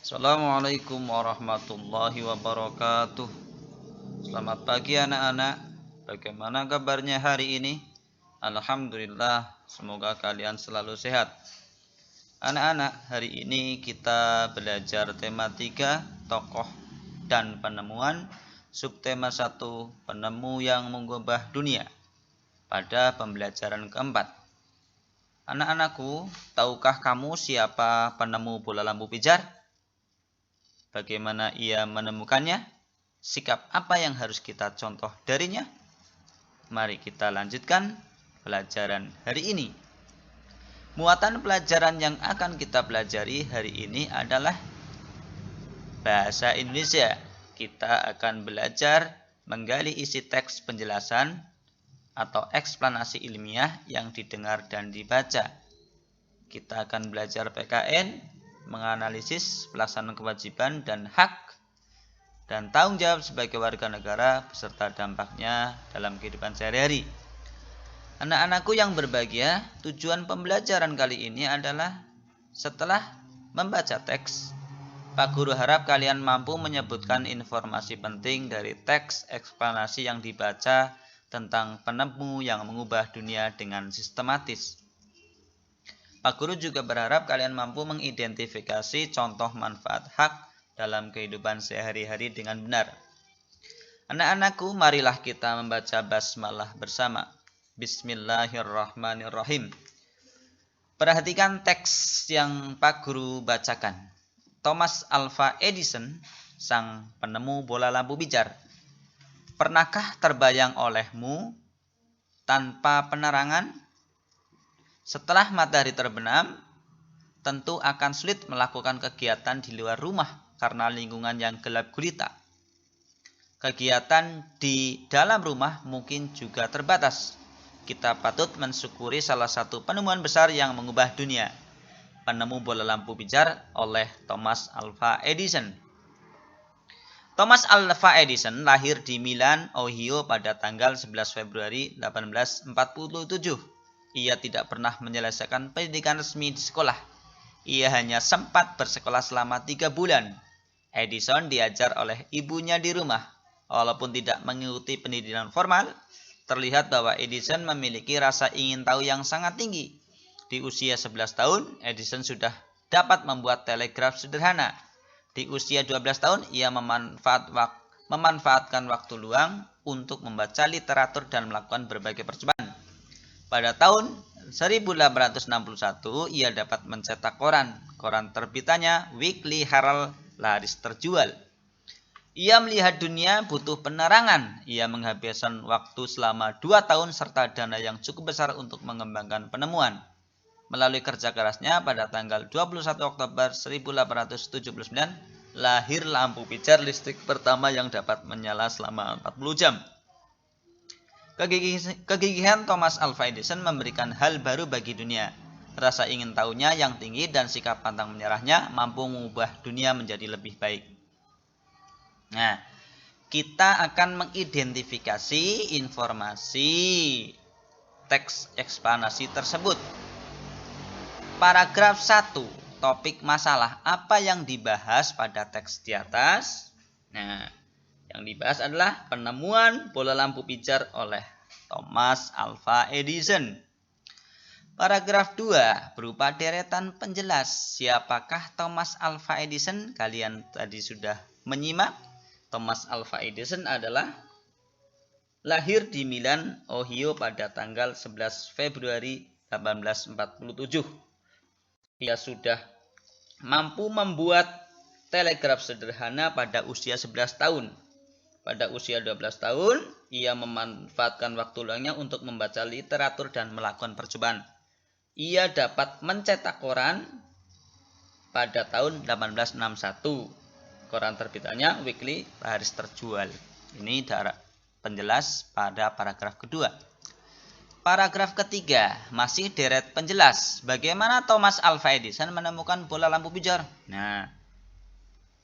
Assalamualaikum warahmatullahi wabarakatuh. Selamat pagi anak-anak. Bagaimana kabarnya hari ini? Alhamdulillah, semoga kalian selalu sehat. Anak-anak, hari ini kita belajar tema 3, tokoh dan penemuan, subtema 1, penemu yang mengubah dunia, pada pembelajaran keempat. Anak-anakku, tahukah kamu siapa penemu bola lampu pijar? Bagaimana ia menemukannya? Sikap apa yang harus kita contoh darinya? Mari kita lanjutkan pelajaran hari ini. Muatan pelajaran yang akan kita pelajari hari ini adalah bahasa Indonesia. Kita akan belajar menggali isi teks penjelasan atau eksplanasi ilmiah yang didengar dan dibaca. Kita akan belajar PKN, menganalisis pelaksanaan kewajiban dan hak, dan tanggung jawab sebagai warga negara beserta dampaknya dalam kehidupan sehari-hari. Anak-anakku yang berbahagia, tujuan pembelajaran kali ini adalah setelah membaca teks, Pak Guru harap kalian mampu menyebutkan informasi penting dari teks eksplanasi yang dibaca tentang penemu yang mengubah dunia dengan sistematis. Pak Guru juga berharap kalian mampu mengidentifikasi contoh manfaat hak dalam kehidupan sehari-hari dengan benar. Anak-anakku, marilah kita membaca basmalah bersama. Bismillahirrahmanirrahim. Perhatikan teks yang Pak Guru bacakan. Thomas Alva Edison, sang penemu bola lampu pijar. Pernahkah terbayang olehmu tanpa penerangan? Setelah matahari terbenam, tentu akan sulit melakukan kegiatan di luar rumah karena lingkungan yang gelap gulita. Kegiatan di dalam rumah mungkin juga terbatas. Kita patut mensyukuri salah satu penemuan besar yang mengubah dunia, penemu bola lampu pijar oleh Thomas Alva Edison. Thomas Alva Edison lahir di Milan, Ohio pada tanggal 11 Februari 1847. Ia tidak pernah menyelesaikan pendidikan resmi di sekolah. Ia hanya sempat bersekolah selama 3 bulan. Edison diajar oleh ibunya di rumah. Walaupun tidak mengikuti pendidikan formal, terlihat bahwa Edison memiliki rasa ingin tahu yang sangat tinggi. Di usia 11 tahun, Edison sudah dapat membuat telegraf sederhana. Di usia 12 tahun, ia memanfaatkan waktu luang untuk membaca literatur dan melakukan berbagai percobaan. Pada tahun 1861, ia dapat mencetak koran. Koran terbitannya, Weekly Herald, laris terjual. Ia melihat dunia butuh penerangan. Ia menghabiskan waktu selama 2 tahun serta dana yang cukup besar untuk mengembangkan penemuan. Melalui kerja kerasnya, pada tanggal 21 Oktober 1879, lahir lampu pijar listrik pertama yang dapat menyala selama 40 jam. Kegigihan Thomas Alva Edison memberikan hal baru bagi dunia. Rasa ingin tahunya yang tinggi dan sikap pantang menyerahnya mampu mengubah dunia menjadi lebih baik. Nah, kita akan mengidentifikasi informasi teks eksplanasi tersebut. Paragraf 1, topik masalah. Apa yang dibahas pada teks di atas? Nah, yang dibahas adalah penemuan bola lampu pijar oleh Thomas Alva Edison. Paragraf 2 berupa deretan penjelas. Siapakah Thomas Alva Edison? Kalian tadi sudah menyimak. Thomas Alva Edison adalah lahir di Milan, Ohio pada tanggal 11 Februari 1847. Ia sudah mampu membuat telegraf sederhana pada usia 11 tahun. Pada usia 12 tahun, ia memanfaatkan waktu luangnya untuk membaca literatur dan melakukan percobaan. Ia dapat mencetak koran pada tahun 1861. Koran terbitannya Weekly, laris terjual. Ini penjelas pada paragraf kedua. Paragraf ketiga, masih deret penjelas. Bagaimana Thomas Alva Edison menemukan bola lampu pijar? Nah,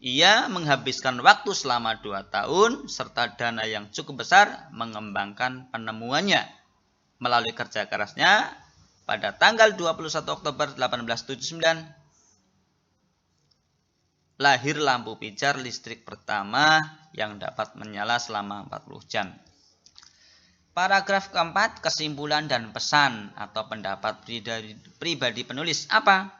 ia menghabiskan waktu selama 2 tahun serta dana yang cukup besar mengembangkan penemuannya. Melalui kerja kerasnya, pada tanggal 21 Oktober 1879, lahir lampu pijar listrik pertama yang dapat menyala selama 40 jam. Paragraf keempat, kesimpulan dan pesan atau pendapat pribadi penulis. Apa?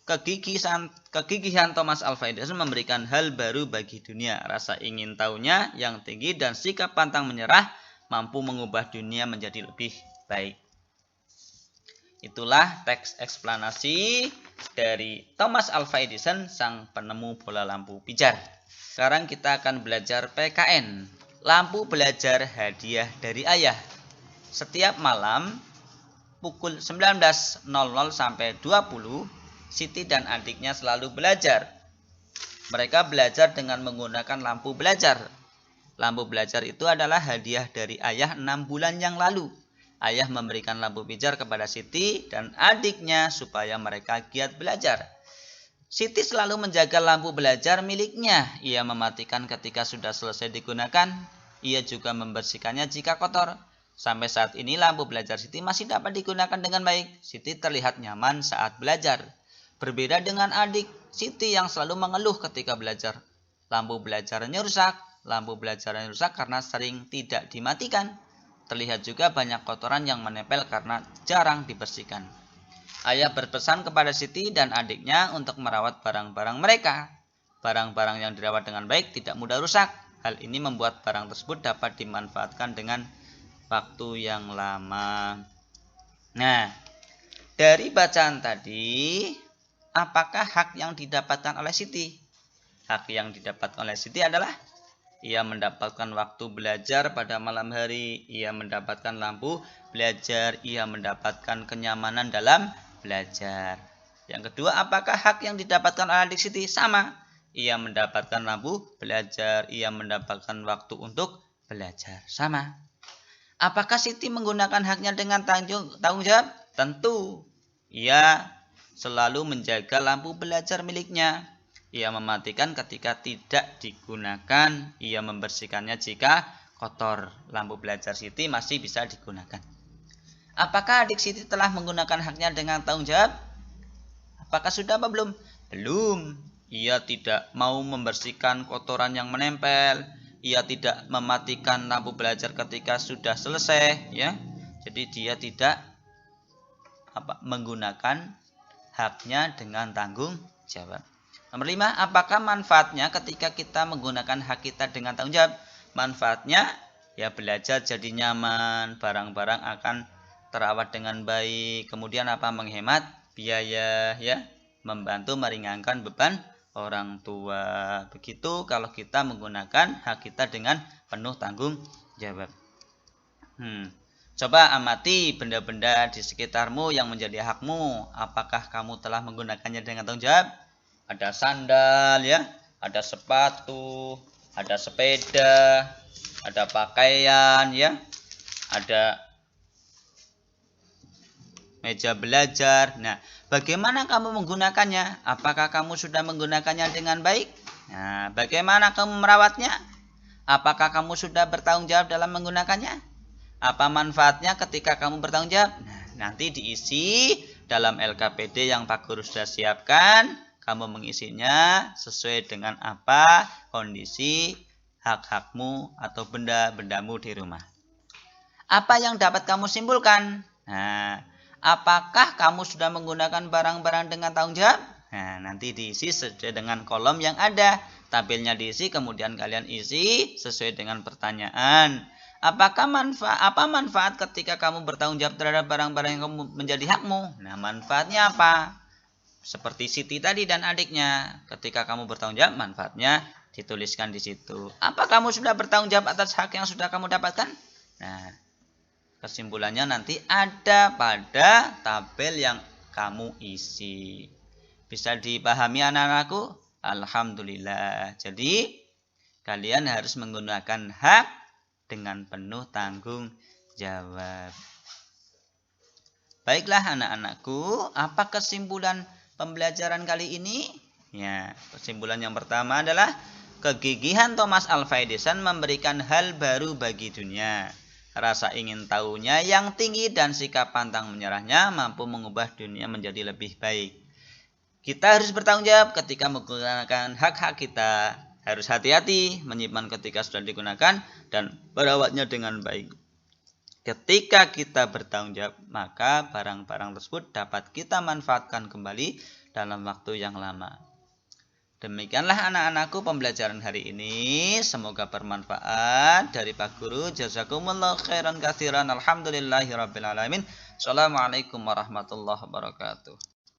Kegigihan Thomas Alva Edison memberikan hal baru bagi dunia. Rasa ingin tahunya yang tinggi dan sikap pantang menyerah mampu mengubah dunia menjadi lebih baik. Itulah teks eksplanasi dari Thomas Alva Edison, sang penemu bola lampu pijar. Sekarang kita akan belajar PKN. Lampu belajar hadiah dari ayah. Setiap malam pukul 19.00 sampai 20, Siti dan adiknya selalu belajar. Mereka belajar dengan menggunakan lampu belajar. Lampu belajar itu adalah hadiah dari ayah 6 bulan yang lalu. Ayah memberikan lampu pijar kepada Siti dan adiknya supaya mereka giat belajar. Siti selalu menjaga lampu belajar miliknya. Ia mematikan ketika sudah selesai digunakan. Ia juga membersihkannya jika kotor. Sampai saat ini lampu belajar Siti masih dapat digunakan dengan baik. Siti terlihat nyaman saat belajar. Berbeda dengan adik Siti yang selalu mengeluh ketika belajar. Lampu belajarnya rusak. Lampu belajarnya rusak karena sering tidak dimatikan. Terlihat juga banyak kotoran yang menempel karena jarang dibersihkan. Ayah berpesan kepada Siti dan adiknya untuk merawat barang-barang mereka. Barang-barang yang dirawat dengan baik tidak mudah rusak. Hal ini membuat barang tersebut dapat dimanfaatkan dengan waktu yang lama. Nah, dari bacaan tadi, apakah hak yang didapatkan oleh Siti? Hak yang didapat oleh Siti adalah ia mendapatkan waktu belajar pada malam hari, ia mendapatkan lampu belajar, ia mendapatkan kenyamanan dalam belajar. Yang kedua, apakah hak yang didapatkan oleh adik Siti? Sama. Ia mendapatkan lampu belajar, ia mendapatkan waktu untuk belajar. Sama. Apakah Siti menggunakan haknya dengan tanggung jawab? Tentu. Ia selalu menjaga lampu belajar miliknya. Ia mematikan ketika tidak digunakan. Ia membersihkannya jika kotor. Lampu belajar Siti masih bisa digunakan. Apakah adik Siti telah menggunakan haknya dengan tanggung jawab? Apakah sudah apa belum? Belum. Ia tidak mau membersihkan kotoran yang menempel. Ia tidak mematikan lampu belajar ketika sudah selesai, ya. Jadi dia tidak menggunakan haknya dengan tanggung jawab. Nomor 5, apakah manfaatnya ketika kita menggunakan hak kita dengan tanggung jawab? Manfaatnya ya belajar jadi nyaman, barang-barang akan terawat dengan baik, kemudian menghemat biaya, ya, membantu meringankan beban orang tua. Begitu kalau kita menggunakan hak kita dengan penuh tanggung jawab. Coba amati benda-benda di sekitarmu yang menjadi hakmu. Apakah kamu telah menggunakannya dengan tanggung jawab? Ada sandal, ya, ada sepatu, ada sepeda, ada pakaian, ya, ada meja belajar. Nah, bagaimana kamu menggunakannya? Apakah kamu sudah menggunakannya dengan baik? Nah, bagaimana kamu merawatnya? Apakah kamu sudah bertanggung jawab dalam menggunakannya? Apa manfaatnya ketika kamu bertanggung jawab? Nah, nanti diisi dalam LKPD yang Pak Guru sudah siapkan. Kamu mengisinya sesuai dengan apa kondisi hak-hakmu atau benda-bendamu di rumah. Apa yang dapat kamu simpulkan? Nah, apakah kamu sudah menggunakan barang-barang dengan tanggung jawab? Nah, nanti diisi sesuai dengan kolom yang ada. Tabelnya diisi, kemudian kalian isi sesuai dengan pertanyaan. Apa manfaat ketika kamu bertanggung jawab terhadap barang-barang yang kamu menjadi hakmu? Nah, manfaatnya apa? Seperti Siti tadi dan adiknya. Ketika kamu bertanggung jawab, manfaatnya dituliskan di situ. Apa kamu sudah bertanggung jawab atas hak yang sudah kamu dapatkan? Nah, kesimpulannya nanti ada pada tabel yang kamu isi. Bisa dipahami anak-anakku? Alhamdulillah. Jadi, kalian harus menggunakan hak dengan penuh tanggung jawab. Baiklah anak-anakku, apa kesimpulan pembelajaran kali ini? Ya, kesimpulan yang pertama adalah kegigihan Thomas Alva Edison memberikan hal baru bagi dunia. Rasa ingin tahunya yang tinggi dan sikap pantang menyerahnya mampu mengubah dunia menjadi lebih baik. Kita harus bertanggung jawab ketika menggunakan hak-hak kita. Harus hati-hati menyimpan ketika sudah digunakan dan merawatnya dengan baik. Ketika kita bertanggung jawab, maka barang-barang tersebut dapat kita manfaatkan kembali dalam waktu yang lama. Demikianlah anak-anakku pembelajaran hari ini. Semoga bermanfaat. Dari Pak Guru, jazakumullah khairan katsiran. Alhamdulillahirabbil alamin. Assalamualaikum warahmatullahi wabarakatuh.